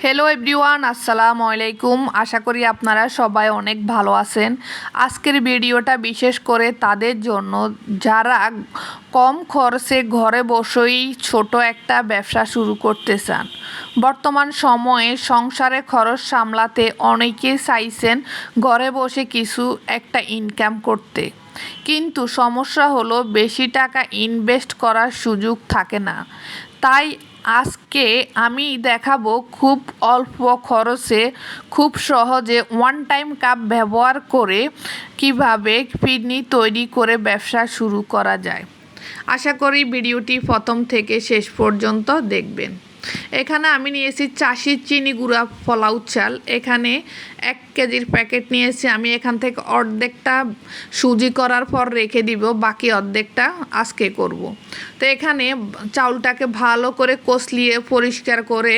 Hello everyone, আসসালামু আলাইকুম। আশা করি আপনারা সবাই অনেক ভালো আছেন। আজকের ভিডিওটা বিশেষ করে তাদের জন্য যারা কম খরচে ঘরে বসেই ছোট একটা ব্যবসা শুরু করতে চান। বর্তমান সময়ে সংসারে খরচ সামলাতে অনেকেই চাইছেন ঘরে বসে কিছু একটা ইনকাম করতে, কিন্তু সমস্যা হলো বেশি টাকা ইনভেস্ট করার সুযোগ থাকে না। তাই আজকে আমি দেখাবো খুব অল্প খরচে খুব সহজে ওয়ান টাইম কাপ ব্যবহার করে কিভাবে ফিরনি তৈরি করে ব্যবসা শুরু করা যায়। আশা করি ভিডিওটি প্রথম থেকে শেষ পর্যন্ত দেখবেন। এখানে আমি নিয়েছি চাষির চিনি গুঁড়া পোলাও চাল। এখানে 1 কেজির প্যাকেট নিয়েছি। আমি এখান থেকে অর্ধেকটা সুজি করার পর রেখে দিব, বাকি অর্ধেকটা আজকে করব। তো এখানে চাউলটাকে ভালো করে কষলিয়ে পরিষ্কার করে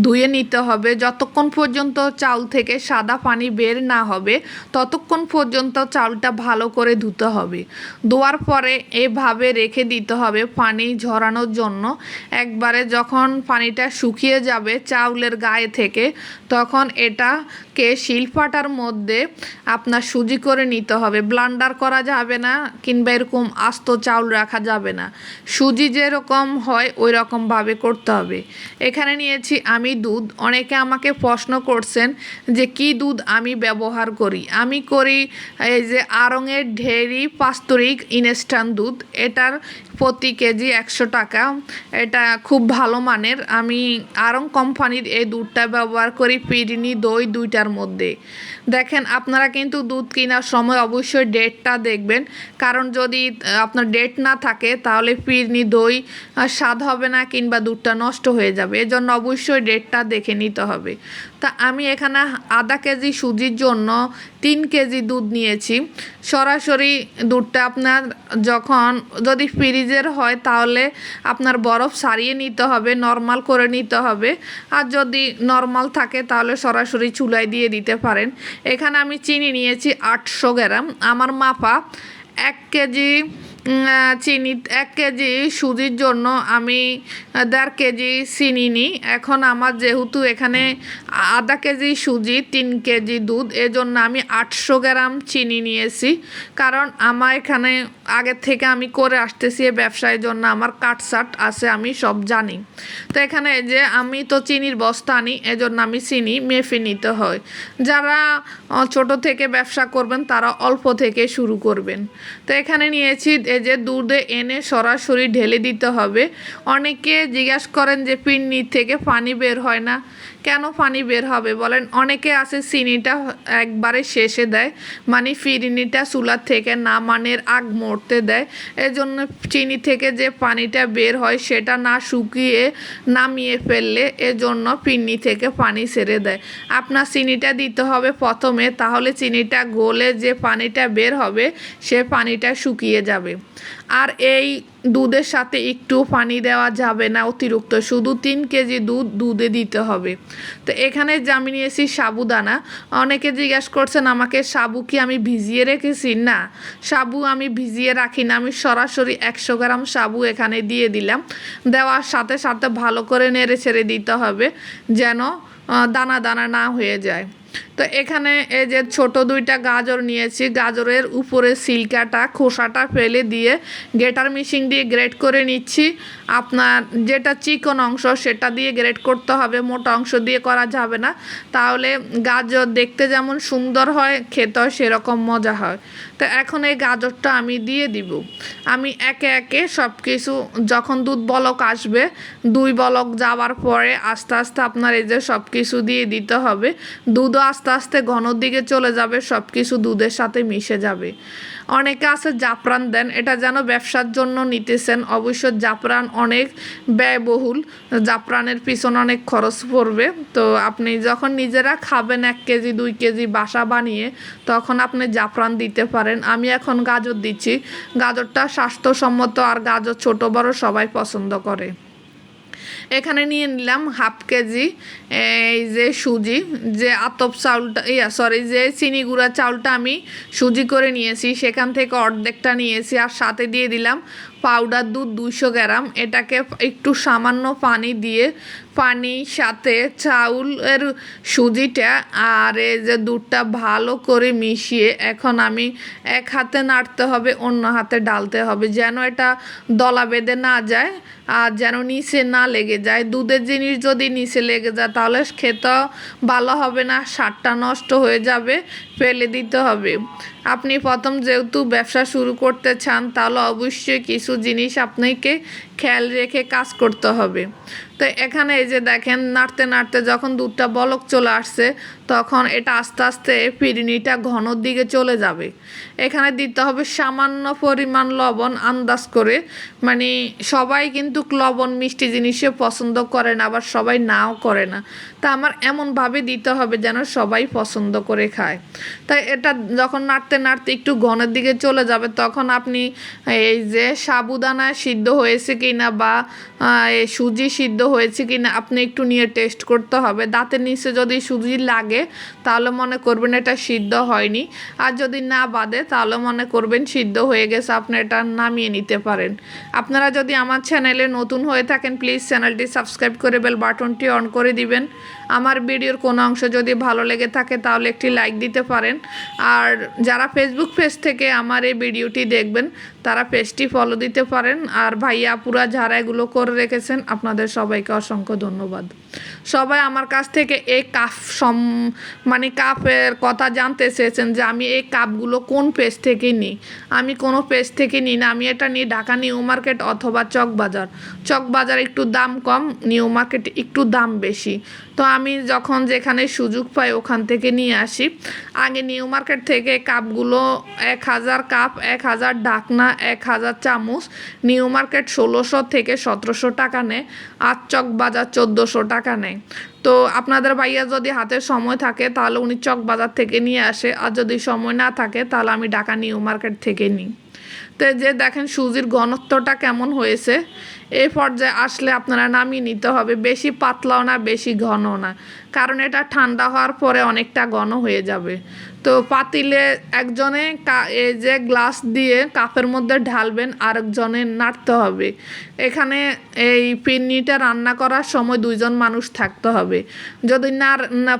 ধুয়ে নিতে হবে। যতক্ষণ পর্যন্ত চাউল থেকে সাদা পানি বের না হবে ততক্ষণ পর্যন্ত চাউলটা ভালো করে ধুতে হবে। ধোয়ার পরে এভাবে রেখে দিতে হবে পানি ঝরানোর জন্য। একবারে যখন পানিটা শুকিয়ে যাবে চাউলের গায়ে থেকে, তখন এটাকে শিলপাটার মধ্যে আপনার সুজি করে নিতে হবে। ব্লান্ডার করা যাবে না, কিংবা এরকম আস্ত চাউল রাখা যাবে না। সুজি যেরকম হয় ওই রকমভাবে করতে হবে। এখানে নিয়েছি আমি দুধ। অনেকে আমাকে প্রশ্ন করছেন যে কি দুধ আমি ব্যবহার করি। আমি করি এই যে আড়ং-এর ডেইরি পাস্তরিক ইনস্ট্যান্ট দুধ। এটার প্রতি কেজি 100 টাকা। এটা খুব ভালো মানের। আমি আড়ং কোম্পানির এই দুধটা ব্যবহার করি ফিরনি দই দুইটার মধ্যে। দেখেন, আপনারা কিন্তু দুধ কেনার সময় অবশ্যই ডেটটা দেখবেন, কারণ যদি আপনার ডেট না থাকে তাহলে ফিরনি দই স্বাদ হবে না, কিংবা দুধটা নষ্ট হয়ে যাবে। এজন্য অবশ্যই ডেটটা দেখে নিতে হবে। তা আমি এখানে আধা কেজি সুজির জন্য 3 কেজি দুধ নিয়েছি। সরাসরি দুধটা আপনার যখন যদি ফ্রিজের হয় তাহলে আপনার বরফ সারিয়ে নিতে হবে, নর্মাল করে নিতে হবে। আর যদি নর্মাল থাকে তাহলে সরাসরি চুলায় দিয়ে দিতে পারেন। এখানে আমি চিনি নিয়েছি 800 গ্রাম। আমার মাপা 1 কেজি চিনি, 1 কেজি সুজির জন্য আমি 1.5 কেজি চিনি নিই। এখন আমার যেহেতু এখানে আধা কেজি সুজি 3 কেজি দুধ, এজন্য আমি 800 গ্রাম চিনি নিয়েছি। কারণ আমার এখানে আগের থেকে আমি করে আসতেছি এই ব্যবসার জন্য আমার কাটসাট আছে, আমি সব জানি। তো এখানে যে আমি তো চিনির বস্তা আনি, এজন্য আমি চিনি মেপে নিতে হয়। যারা ছোট থেকে ব্যবসা করবেন তারা অল্প থেকে শুরু করবেন। তো এখানে নিয়েছি এই যে দুধে এনে সরাসরি ঢেলে দিতে হবে। অনেকে জিজ্ঞাসা করেন যে ফিরনি থেকে পানি বের হয় না, কেন পানি বের হবে বলেন? অনেকে আছে চিনিটা একবারে শেষে দেয়, মানে ফিরনিটা চুলার থেকে নামানোর আগ মুহূর্তে দেয়। এজন্য চিনি থেকে যে পানিটা বের হয় সেটা না শুকিয়ে নামিয়ে ফেললে এজন্য ফিরনি থেকে পানি ছেড়ে দেয়। আপনার চিনিটা দিতে হবে প্রথমে, তাহলে চিনিটা গলে যে পানিটা বের হবে সে পানিটা শুকিয়ে যাবে। আর এই দুধের সাথে একটু পানি দেওয়া যাবে না অতিরিক্ত, শুধু 3 কেজি দুধে দিতে হবে। তো এখানে আমি নিয়েছি সাবুদানা। অনেকে জিজ্ঞাসা করছেন আমাকে সাবু কি আমি ভিজিয়ে রেখেছি। না, সাবু আমি ভিজিয়ে রাখি না। আমি সরাসরি 100 গ্রাম সাবু এখানে দিয়ে দিলাম। দেওয়ার সাথে সাথে ভালো করে নেড়ে ছেড়ে দিতে হবে যেন দানা দানা না হয়ে যায়। তো এখানে এই যে ছোট 2টা গাজর নিয়েছি। গাজরের উপরে সিলকাটা খোসাটা ফেলে দিয়ে গ্রেটার মেশিন দিয়ে গ্রেট করে নিচ্ছি। আপনার যেটা চিকন অংশ সেটা দিয়ে গ্রেট করতে হবে, মোটা অংশ দিয়ে করা যাবে না, তাহলে গাজর দেখতে যেমন সুন্দর হয় খেতে সেরকম মজা হয়। তো এখন এই গাজরটা আমি দিয়ে দিব। আমি একে একে সব কিছু, যখন দুধ বলক আসবে 2 বলক যাওয়ার পরে আস্তে আস্তে আপনার এই যে সব কিছু দিয়ে দিতে হবে। দুধও আস্তে আস্তে ঘনর দিকে চলে যাবে, সব কিছু দুধের সাথে মিশে যাবে। অনেকে আছে জাফরান দেন, এটা যেন ব্যবসার জন্য নিতেছেন। অবশ্য জাফরান অনেক ব্যয়বহুল, জাফরানের পিছনে অনেক খরচ পড়বে। তো আপনি যখন নিজেরা খাবেন 1 কেজি 2 কেজি বাসা বানিয়ে, তখন আপনি জাফরান দিতে পারেন। আমি এখন গাজর দিচ্ছি। গাজরটা স্বাস্থ্যসম্মত, আর গাজর ছোট বড় সবাই পছন্দ করে। এখানে নিয়ে নিলাম 1/2 কেজি এই যে সুজি, যে আতপ চাউলটা যে চিনি গুঁড়া চাউলটা আমি সুজি করে নিয়েছি সেখান থেকে অর্ধেকটা নিয়েছি। আর সাথে দিয়ে দিলাম পাউডার দুধ 200 গ্রাম। এটাকে একটু সামান্য পানি দিয়ে পানির সাথে চাউলের সুজিটা আর এই যে দুধটা ভালো করে মিশিয়ে এখন আমি এক হাতে নাড়তে হবে, অন্য হাতে ডালতে হবে যেন এটা দলা বেঁধে না যায় আর যেন নিচে না লেগে যায়। দুধের জিনিস যদি নিচে লেগে যায় তাহলে খেতে ভালো হবে না, স্বাদটা নষ্ট হয়ে যাবে, ফেলে দিতে হবে। আপনি প্রথম যেহেতু ব্যবসা শুরু করতে চান তাহলে অবশ্যই কিছু জিনিস আপনাকে খেয়াল রেখে কাজ করতে হবে। তো এখানে এই যে দেখেন নাড়তে নাড়তে যখন দুধটা বলক চলে আসছে তখন এটা আস্তে আস্তে ফিরনিটা ঘনর দিকে চলে যাবে। এখানে দিতে হবে সামান্য পরিমাণ লবণ আন্দাজ করে, মানে সবাই কিন্তু লবণ মিষ্টি জিনিসে পছন্দ করে না, আবার সবাই নাও করে না। তা আমার এমনভাবে দিতে হবে যেন সবাই পছন্দ করে খায়। তাই এটা যখন নাড়তে নাড়তে একটু ঘনের দিকে চলে যাবে তখন আপনি এই যে সাবুদানা সিদ্ধ হয়েছে কিনা বা সুজি সিদ্ধ হয়েছে কিনা আপনি একটু নিয়ে টেস্ট করতে হবে। দাঁতের নিচে যদি সুজি লাগে তাহলে মনে করবেন এটা সিদ্ধ হয়নি, আর যদি না বাদে তাহলে মনে করবেন সিদ্ধ হয়ে গেছে, আপনি এটা নামিয়ে নিতে পারেন। আপনারা যদি আমার চ্যানেলে নতুন হয়ে থাকেন প্লিজ চ্যানেলটি সাবস্ক্রাইব করে বেল বাটনটি অন করে দিবেন। আমার ভিডিওর কোনো অংশ যদি ভালো লেগে থাকে তাহলে একটি লাইক দিতে পারেন। আর যারা ফেসবুক পেজ থেকে আমার এই ভিডিওটি দেখবেন তারা পেজটি ফলো দিতে পারেন। আর ভাইয়া আপুরা যারা এগুলো করে রেখেছেন আপনাদের সবাইকে অসংখ্য ধন্যবাদ। সবাই আমার কাছ থেকে এই মানে কাপের কথা জানতে চেয়েছেন যে আমি এই কাপগুলো কোন পেজ থেকে নিই। আমি কোনো পেজ থেকে নিই না, আমি এটা নিই ঢাকা নিউ মার্কেট অথবা চকবাজার একটু দাম কম, নিউ মার্কেট একটু দাম বেশি। তো আমি যখন যেখানে সুযোগ পাই ওখান থেকে নিয়ে আসি। আগে নিউ মার্কেট থেকে কাপগুলো 1000 কাপ, 1000 ঢাকনা, 1000 চামচ নিউ মার্কেট 1600 থেকে 1700 টাকা নেয়, আর চকবাজার 1400 টাকা নেয়। তো আপনাদের ভাইয়া যদি হাতে সময় থাকে তাহলে উনি চকবাজার থেকে নিয়ে আসে, আর যদি সময় না থাকে তাহলে আমি ঢাকা নিউ মার্কেট থেকে নিই। তো যে দেখেন সুজির ঘনত্বটা কেমন হয়েছে, এই পর্যায়ে আসলে আপনারা নামিয়ে নিতে হবে। বেশি পাতলাও না বেশি ঘনও না, কারণ এটা ঠান্ডা হওয়ার পরে অনেকটা ঘন হয়ে যাবে। তো পাতিলে একজনে এই যে গ্লাস দিয়ে কাপের মধ্যে ঢালবেন, আরেকজনে নাড়তে হবে। এখানে এই ফিরনিটা রান্না করার সময় 2 জন মানুষ থাকতে হবে। যদি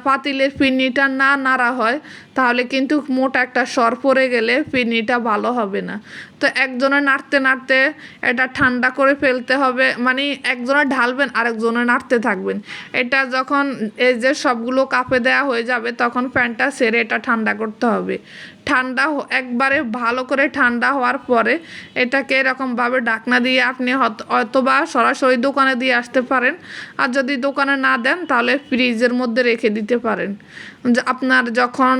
পাতিলের ফিরনিটা না নাড়া হয় তাহলে কিন্তু মোটা একটা সর পড়ে গেলে ফিরনিটা ভালো হবে না। তো একজনে নাড়তে নাড়তে এটা ঠান্ডা করে ফেলতে হবে, মানে একজনে ঢালবেন আরেকজনে নাড়তে থাকবেন। এটা যখন এই যে সবগুলো কাপে দেওয়া হয়ে যাবে তখন ফ্যানটা ছেড়ে এটা ঠান্ডা করতে হবে। ঠান্ডা একবারে ভালো করে ঠান্ডা হওয়ার পরে এটাকে এরকমভাবে ঢাকনা দিয়ে আপনি অথবা সরাসরি দোকানে দিয়ে আসতে পারেন, আর যদি দোকানে না দেন তাহলে ফ্রিজের মধ্যে রেখে দিতে পারেন। আপনার যখন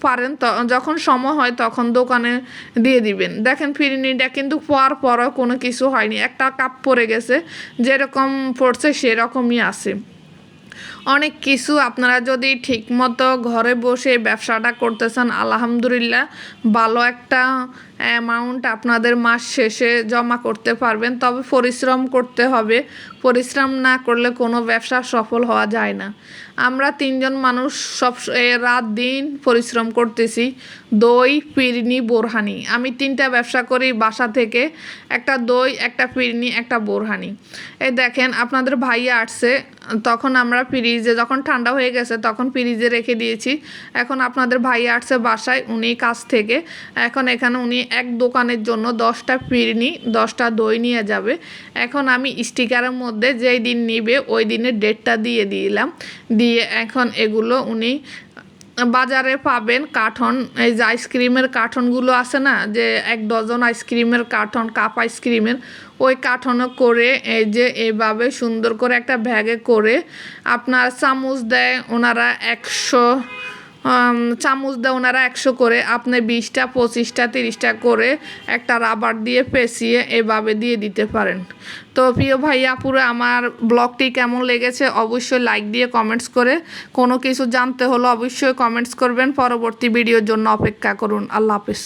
পারেন যখন সময় হয় তখন দোকানে দিয়ে দিবেন। দেখেন ফিরনিটা কিন্তু পর কোনো কিছু হয়নি, একটা কাপ পড়ে গেছে, যেরকম পড়ছে সেরকমই আছে। অনেক কিছু আপনারা যদি ঠিকমতো ঘরে বসে ব্যবসাটা করতে চান আলহামদুলিল্লাহ ভালো একটা অ্যামাউন্ট আপনাদের মাস শেষে জমা করতে পারবেন। তবে পরিশ্রম করতে হবে, পরিশ্রম না করলে কোনো ব্যবসা সফল হওয়া যায় না। আমরা 3 জন মানুষ সব রাত দিন পরিশ্রম করতেছি। দই, ফিরনি, বোরহানি, আমি 3টা ব্যবসা করি বাসা থেকে, একটা দই, একটা ফিরনি, একটা বোরহানি। এই দেখেন আপনাদের ভাইয়া আসছে, তখন আমরা ফ্রিজে যখন ঠান্ডা হয়ে গেছে তখন ফ্রিজে রেখে দিয়েছি। এখন আপনাদের ভাইয়া আসছে বাসায় উনি কাছ থেকে, এখন এখানে উনি এক দোকানের জন্য 10টা ফিরনি 10টা দই নিয়ে যাবে। এখন আমি স্টিকারের মধ্যে যেই দিন নিবে ওই দিনের ডেটটা দিয়ে দিলাম, দিয়ে এখন এগুলো উনি বাজারে পাবেন কার্টন, এই যে আইসক্রিমের কার্টনগুলো আছে না, যে 1 ডজন আইসক্রিমের কার্টন, কাপ আইসক্রিমের, ওই কার্টনে করে এই যে এইভাবে সুন্দর করে একটা ব্যাগে করে আপনার চামচ দেয় ওনারা 100 চামচ দেয় ওনারা 100 করে, আপনি 20টা 25টা 30টা করে একটা রাবার দিয়ে পেঁচিয়ে এভাবে দিয়ে দিতে পারেন। তো প্রিয় ভাইয়া পুরো আমার ব্লগটি কেমন লেগেছে অবশ্যই লাইক দিয়ে কমেন্টস করে, কোনো কিছু জানতে হলে অবশ্যই কমেন্টস করবেন। পরবর্তী ভিডিওর জন্য অপেক্ষা করুন। আল্লাহ হাফেজ।